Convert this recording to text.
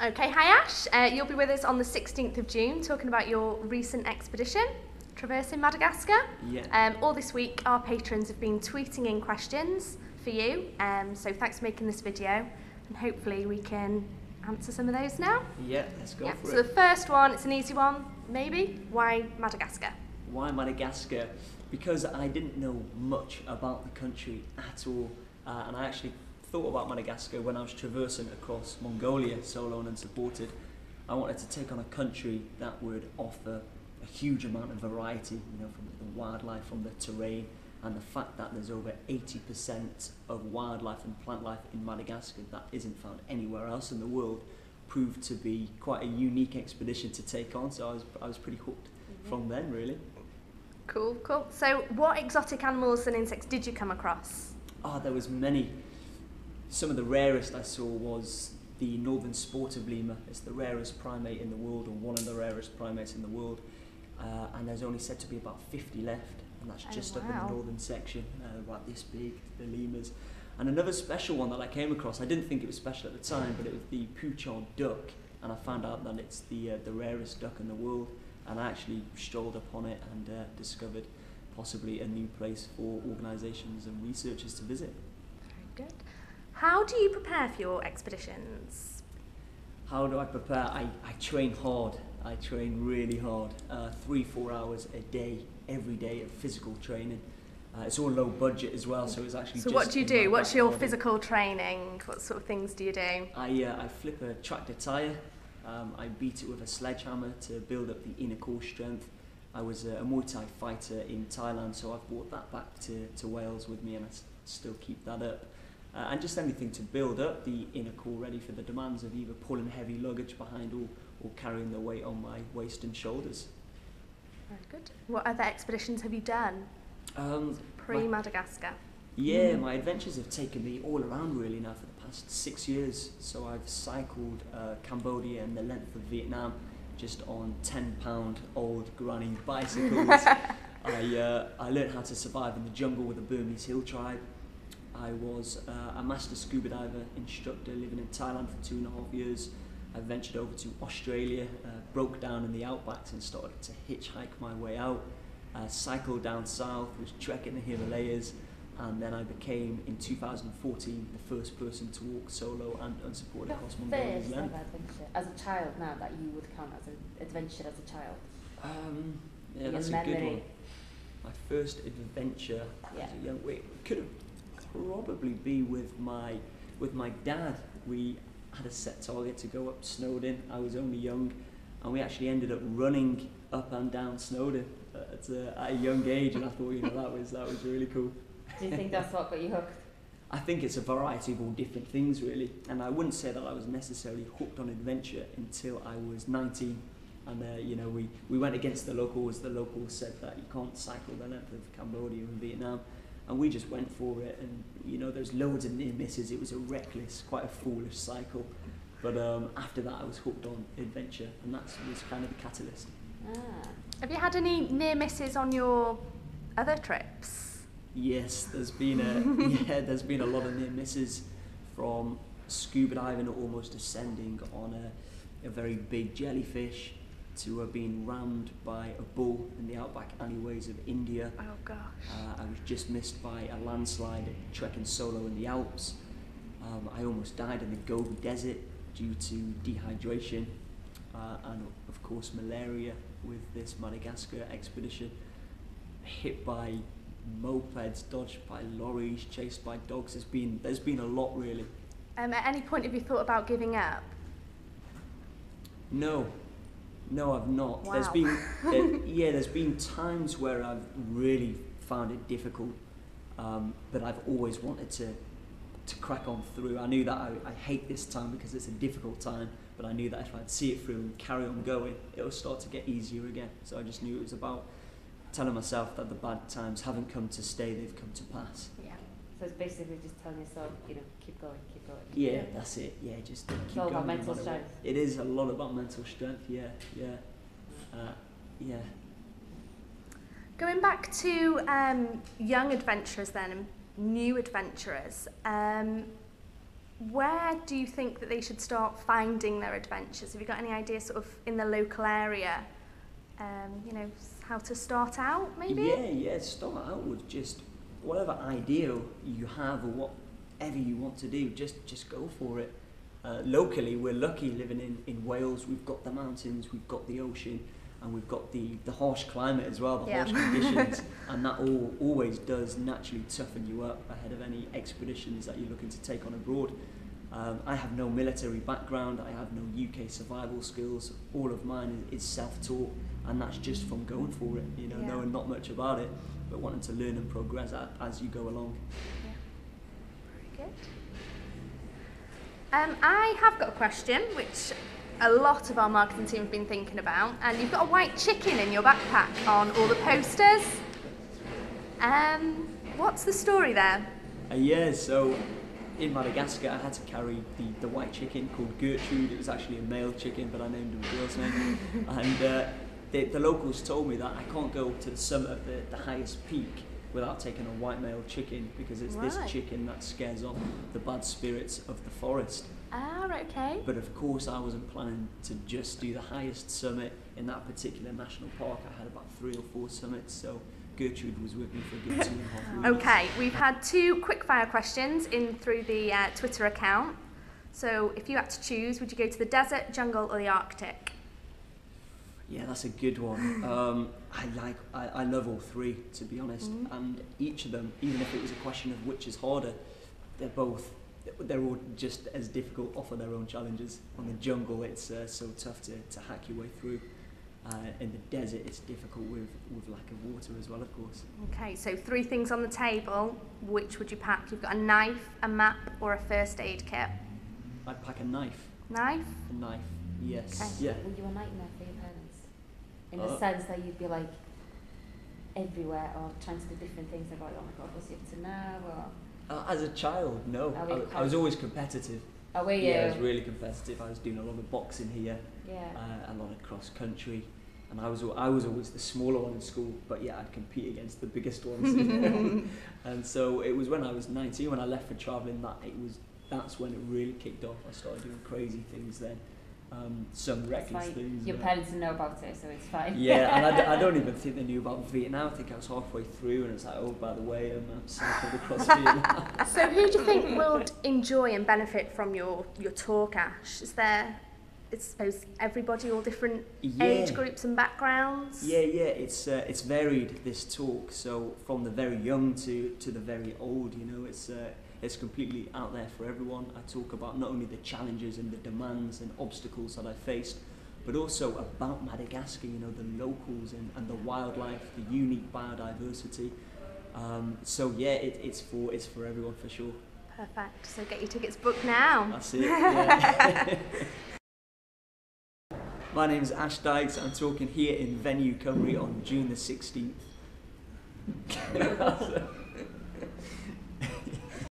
Okay, hi Ash. You'll be with us on the 16th of June talking about your recent expedition, traversing Madagascar. Yeah. All this week our patrons have been tweeting in questions for you, so thanks for making this video and hopefully we can answer some of those now. Yeah, let's go for So it. the first one, it's an easy one, maybe. Why Madagascar? Why Madagascar? Because I didn't know much about the country at all, and I actually thought about Madagascar when I was traversing across Mongolia, solo and unsupported. I wanted to take on a country that would offer a huge amount of variety, from the wildlife, from the terrain, and the fact that there's over 80% of wildlife and plant life in Madagascar that isn't found anywhere else in the world proved to be quite a unique expedition to take on, so I was pretty hooked from then, really. Cool. So what exotic animals and insects did you come across? There was many. Some of the rarest I saw was the northern sportive lemur. It's the rarest primate in the world, or one of the rarest primates in the world, and there's only said to be about 50 left, and that's just up in the northern section, about this big, the lemurs. And another special one that I came across, I didn't think it was special at the time, but it was the pouchon duck, and I found out that it's the rarest duck in the world, and I actually strolled upon it and discovered possibly a new place for organisations and researchers to visit. Very good. How do you prepare for your expeditions? How do I prepare? I train hard. I train really hard. 3-4 hours a day, every day of physical training. It's all low budget as well, so it's actually. So just what do you do? What's your body. physical training? What sort of things do you do? I flip a tractor tyre. I beat it with a sledgehammer to build up the inner core strength. I was a Muay Thai fighter in Thailand, so I've brought that back to Wales with me, and I still keep that up. And just anything to build up the inner core ready for the demands of either pulling heavy luggage behind or carrying the weight on my waist and shoulders. Very good. What other expeditions have you done pre-Madagascar? My adventures have taken me all around really now for the past 6 years. So I've cycled Cambodia and the length of Vietnam just on £10 old granny bicycles. I learned how to survive in the jungle with the Burmese hill tribe. I was a master scuba diver instructor living in Thailand for 2.5 years. I ventured over to Australia, broke down in the outbacks and started to hitchhike my way out. Cycled down south, was trekking the Himalayas, and then I became, in 2014, the first person to walk solo and unsupported across Mongolia's length. First ever adventure as a child now that you would count as an adventure as a child? Yeah, that's a good one. My first adventure as a young, could have probably be with my dad. We had a set target to go up Snowdon. I was only young, and we actually ended up running up and down Snowdon at a young age, and I thought that was really cool. Do you think that's what got you hooked? I think it's a variety of all different things really, and I wouldn't say that I was necessarily hooked on adventure until I was 19. And we went against the locals. The locals said that you can't cycle the length of Cambodia and Vietnam, and we just went for it. And there's loads of near misses. It was a reckless, quite a foolish cycle. But after that, I was hooked on adventure, and that was kind of the catalyst. Have you had any near misses on your other trips? Yes, there's been a lot of near misses, from scuba diving, almost descending on a very big jellyfish, to being rammed by a bull in the outback alleyways of India. Oh gosh. I was just missed by a landslide trekking solo in the Alps. I almost died in the Gobi Desert due to dehydration, and of course malaria with this Madagascar expedition. Hit by mopeds, dodged by lorries, chased by dogs. There's been a lot really. At any point have you thought about giving up? No, I've not. Wow. There's been times where I've really found it difficult, but I've always wanted to crack on through. I knew that I hate this time because it's a difficult time, but I knew that if I'd see it through and carry on going, it'll start to get easier again. So I just knew it was about telling myself that the bad times haven't come to stay, they've come to pass. Yeah. So it's basically just telling yourself, keep going. Yeah, that's it. Yeah, just keep it's all going. about mental strength. It is a lot about mental strength. Yeah. Going back to young adventurers then, and new adventurers, Where do you think that they should start finding their adventures? Have you got any idea sort of in the local area, you know, how to start out maybe? Yeah, start out with just whatever idea you have or whatever you want to do, just go for it. Locally, we're lucky living in Wales. We've got the mountains, we've got the ocean, and we've got the harsh climate as well, the harsh conditions, and that always does naturally toughen you up ahead of any expeditions that you're looking to take on abroad. I have no military background, I have no UK survival skills. All of mine is self-taught, and that's just from going for it, you know, knowing not much about it, but wanting to learn and progress as you go along. Yeah. Very good. I have got a question which a lot of our marketing team have been thinking about, and you've got a white chicken in your backpack on all the posters. What's the story there? Yeah, so in Madagascar I had to carry the white chicken called Gertrude. It was actually a male chicken, but I named him a girl's name. And the locals told me that I can't go to the summit of the highest peak without taking a white male chicken, because it's this chicken that scares off the bad spirits of the forest. Ah, okay. But of course I wasn't planning to just do the highest summit in that particular national park. I had about 3 or 4 summits, so Gertrude was with me for a good 2.5 weeks. Okay, we've had 2 quickfire questions in through the Twitter account. So if you had to choose, would you go to the desert, jungle or the Arctic? Yeah, that's a good one. I love all 3, to be honest, and each of them, even if it was a question of which is harder, they're all just as difficult, offer their own challenges. On the jungle, it's so tough to hack your way through. In the desert, it's difficult with lack of water as well, of course. Okay, so 3 things on the table. Which would you pack? You've got a knife, a map, or a first aid kit? I'd pack a knife. Knife? A knife, yes. Okay. Yeah. Were you a nightmare for your parents? In the sense that you'd be like everywhere or trying to do different things, and like, oh my god, what's he up to now? Or As a child, no. I was always competitive. oh, were you? Yeah, I was really competitive. I was doing a lot of boxing here, Yeah. a lot of cross country, and I was always the smaller one in school. But yeah, I'd compete against the biggest ones. And so it was when I was 19, when I left for travelling, that's when it really kicked off. I started doing crazy things then. Some reckless things. Your parents didn't know about it, so it's fine. Yeah, and I don't even think they knew about Vietnam. I think I was halfway through, and it's like, oh, by the way, I'm cycled across Vietnam. So who do you think will enjoy and benefit from your talk, Ash? Is there, I suppose, everybody, all different age groups and backgrounds? Yeah, it's varied, this talk. So from the very young to the very old, you know, it's completely out there for everyone. I talk about not only the challenges and the demands and obstacles that I faced, but also about Madagascar, you know, the locals and the wildlife, the unique biodiversity. So yeah, it's for everyone for sure. Perfect. So get your tickets booked now. That's it. Yeah. My name is Ash Dykes. I'm talking here in Venue Cymru on June the 16th.